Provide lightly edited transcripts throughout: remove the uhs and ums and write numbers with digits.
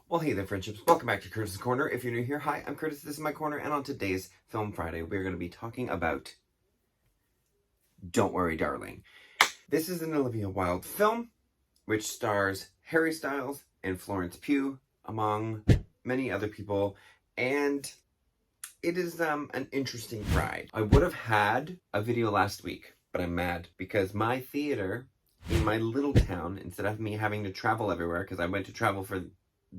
Well, hey there, friendships. Welcome back to Curtis's Corner. If you're new here, hi, I'm Curtis. This is my corner, and on today's Film Friday, we're going to be talking about Don't Worry, Darling. This is an Olivia Wilde film, which stars Harry Styles and Florence Pugh, among many other people, and it is an interesting ride. I would have had a video last week, but I'm mad because my theater in my little town, instead of me having to travel everywhere, because I went to travel for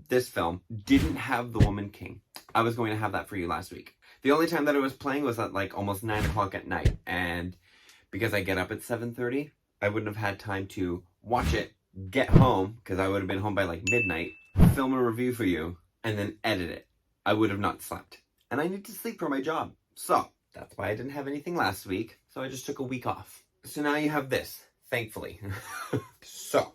this film, didn't have The Woman King. I was going to have that for you last week. The only time that it was playing was at like almost 9 o'clock at night, and because I get up at 7:30, I wouldn't have had time to watch it, get home, because I would have been home by like midnight, film a review for you, and then edit it. I would have not slept. And I need to sleep for my job. So, that's why I didn't have anything last week, so I just took a week off. So now you have this, thankfully. So,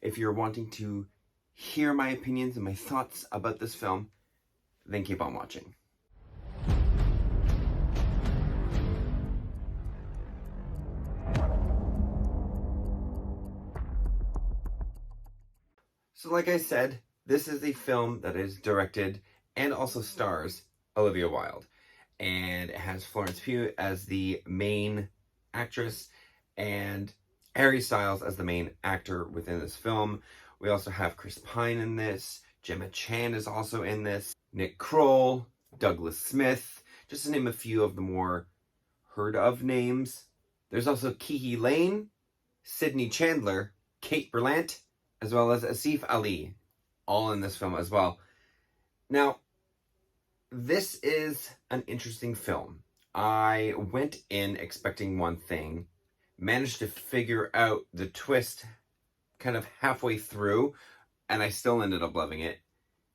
if you're wanting to hear my opinions and my thoughts about this film, then keep on watching. So like I said, this is a film that is directed and also stars Olivia Wilde. And it has Florence Pugh as the main actress and Harry Styles as the main actor within this film. We also have Chris Pine in this. Gemma Chan is also in this. Nick Kroll, Douglas Smith, just to name a few of the more heard of names. There's also Kiki Lane, Sydney Chandler, Kate Berlant, as well as Asif Ali, all in this film as well. Now, this is an interesting film. I went in expecting one thing, managed to figure out the twist kind of halfway through, and I still ended up loving it,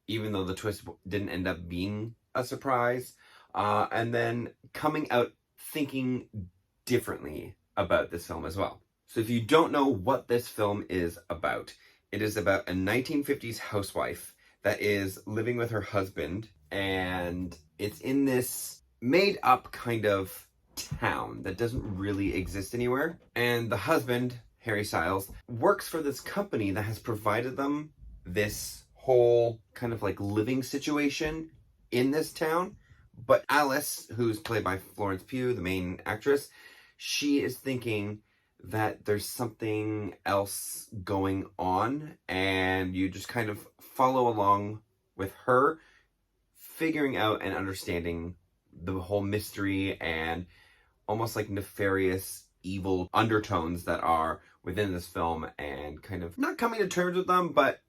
even though the twist didn't end up being a surprise, and then coming out thinking differently about this film as well. So if you don't know what this film is about, it is about a 1950s housewife that is living with her husband, and it's in this made-up kind of town that doesn't really exist anywhere, and the husband, Harry Styles, works for this company that has provided them this whole kind of like living situation in this town. But Alice, who's played by Florence Pugh, the main actress, she is thinking that there's something else going on, and you just kind of follow along with her, figuring out and understanding the whole mystery and almost like nefarious evil undertones that are within this film, and kind of not coming to terms with them, but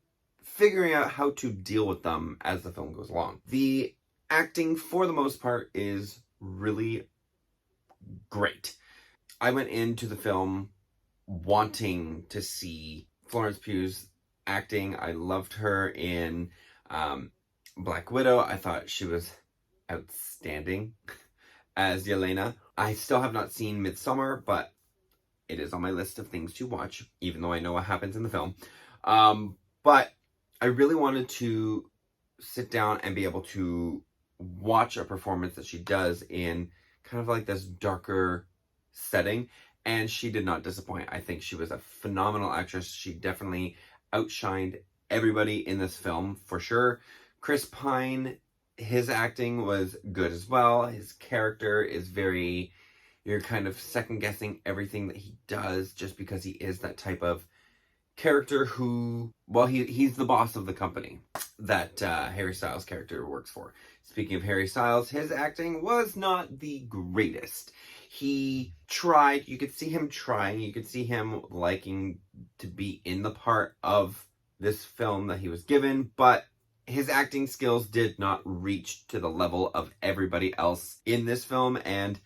figuring out how to deal with them as the film goes along. The acting, for the most part, is really great. I went into the film wanting to see Florence Pugh's acting. I loved her in Black Widow. I thought she was outstanding as Yelena. I still have not seen Midsommar, but it is on my list of things to watch, even though I know what happens in the film. But I really wanted to sit down and be able to watch a performance that she does in kind of like this darker setting, and she did not disappoint. I think she was a phenomenal actress. She definitely outshined everybody in this film, for sure. Chris Pine, his acting was good as well. His character is very, you're kind of second guessing everything that he does, just because he is that type of character who, well, he's the boss of the company that Harry Styles' character works for. Speaking of Harry Styles, his acting was not the greatest. He tried, you could see him trying, you could see him liking to be in the part of this film that he was given, but his acting skills did not reach to the level of everybody else in this film, and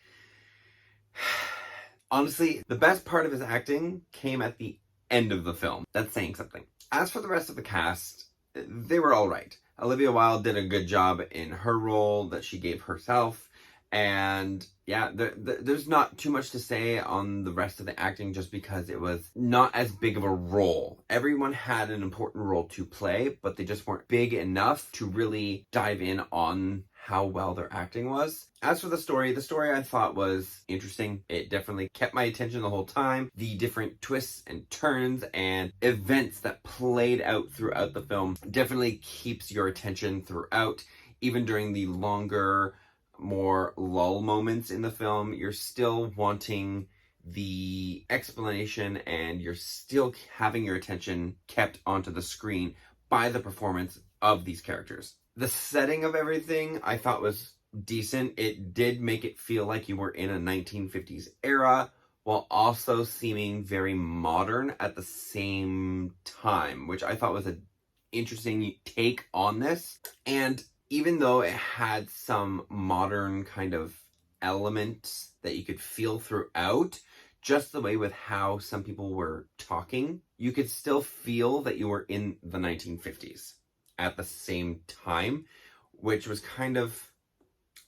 honestly, the best part of his acting came at the end of the film. That's saying something. As for the rest of the cast, they were all right. Olivia Wilde did a good job in her role that she gave herself, and yeah, there's not too much to say on the rest of the acting, just because it was not as big of a role. Everyone had an important role to play, but they just weren't big enough to really dive in on how well their acting was. As for the story I thought was interesting. It definitely kept my attention the whole time. The different twists and turns and events that played out throughout the film definitely keeps your attention throughout. Even during the longer, more lull moments in the film, you're still wanting the explanation and you're still having your attention kept onto the screen by the performance of these characters. The setting of everything I thought was decent. It did make it feel like you were in a 1950s era while also seeming very modern at the same time, which I thought was an interesting take on this. And even though it had some modern kind of elements that you could feel throughout, just the way with how some people were talking, you could still feel that you were in the 1950s at the same time, which was kind of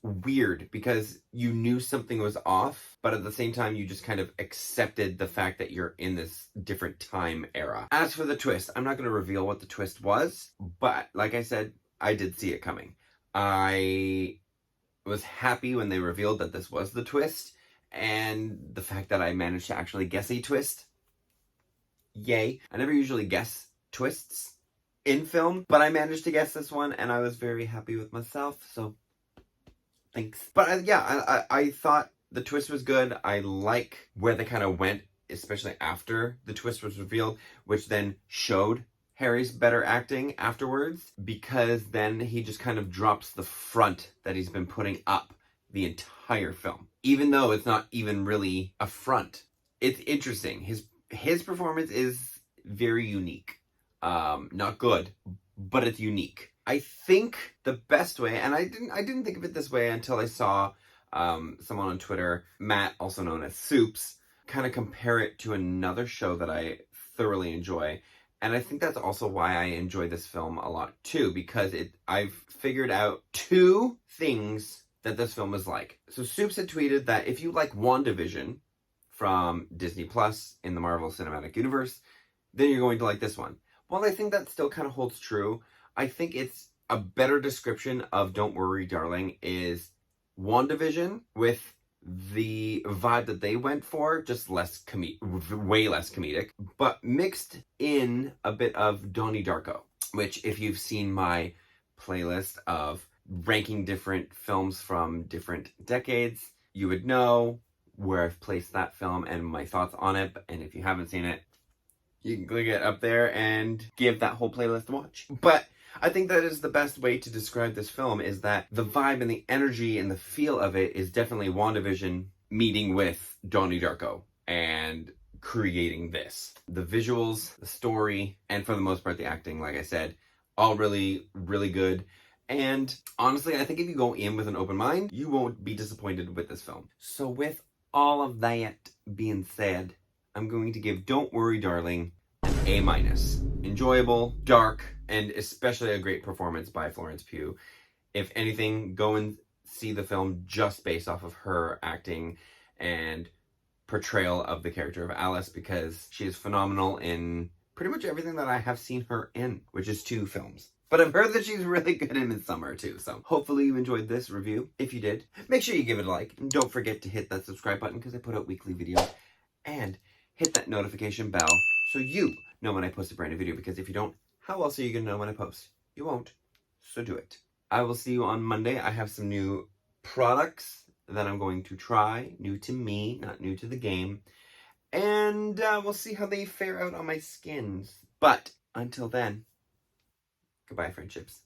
weird because you knew something was off, but at the same time you just kind of accepted the fact that you're in this different time era. As for the twist, I'm not going to reveal what the twist was, but like I said, I did see it coming. I was happy when they revealed that this was the twist, and the fact that I managed to actually guess a twist. Yay. I never usually guess twists in film, but I managed to guess this one, and I was very happy with myself, so thanks. But I thought the twist was good. I like where they kind of went, especially after the twist was revealed, which then showed Harry's better acting afterwards, because then he just kind of drops the front that he's been putting up the entire film, even though it's not even really a front. It's interesting. His performance is very unique. Not good, but it's unique. I think the best way, and I didn't think of it this way until I saw someone on Twitter, Matt, also known as Soups, kind of compare it to another show that I thoroughly enjoy. And I think that's also why I enjoy this film a lot too, because I've figured out two things that this film is like. So Soups had tweeted that if you like WandaVision from Disney Plus in the Marvel Cinematic Universe, then you're going to like this one. Well, I think that still kind of holds true. I think it's a better description of Don't Worry, Darling is WandaVision with the vibe that they went for, just way less comedic, but mixed in a bit of Donnie Darko, which if you've seen my playlist of ranking different films from different decades, you would know where I've placed that film and my thoughts on it. And if you haven't seen it, you can click it up there and give that whole playlist a watch. But I think that is the best way to describe this film, is that the vibe and the energy and the feel of it is definitely WandaVision meeting with Donnie Darko and creating this. The visuals, the story, and for the most part the acting, like I said, all really, really good. And honestly, I think if you go in with an open mind, you won't be disappointed with this film. So with all of that being said, I'm going to give Don't Worry, Darling an A-. Enjoyable, dark, and especially a great performance by Florence Pugh. If anything, go and see the film just based off of her acting and portrayal of the character of Alice, because she is phenomenal in pretty much everything that I have seen her in, which is 2 films. But I've heard that she's really good in Midsommar too, so hopefully you enjoyed this review. If you did, make sure you give it a like, and don't forget to hit that subscribe button because I put out weekly videos, and hit that notification bell so you know when I post a brand new video, because if you don't, how else are you going to know when I post? You won't, so do it. I will see you on Monday. I have some new products that I'm going to try, new to me, not new to the game, and we'll see how they fare out on my skins. But until then, goodbye, friendships.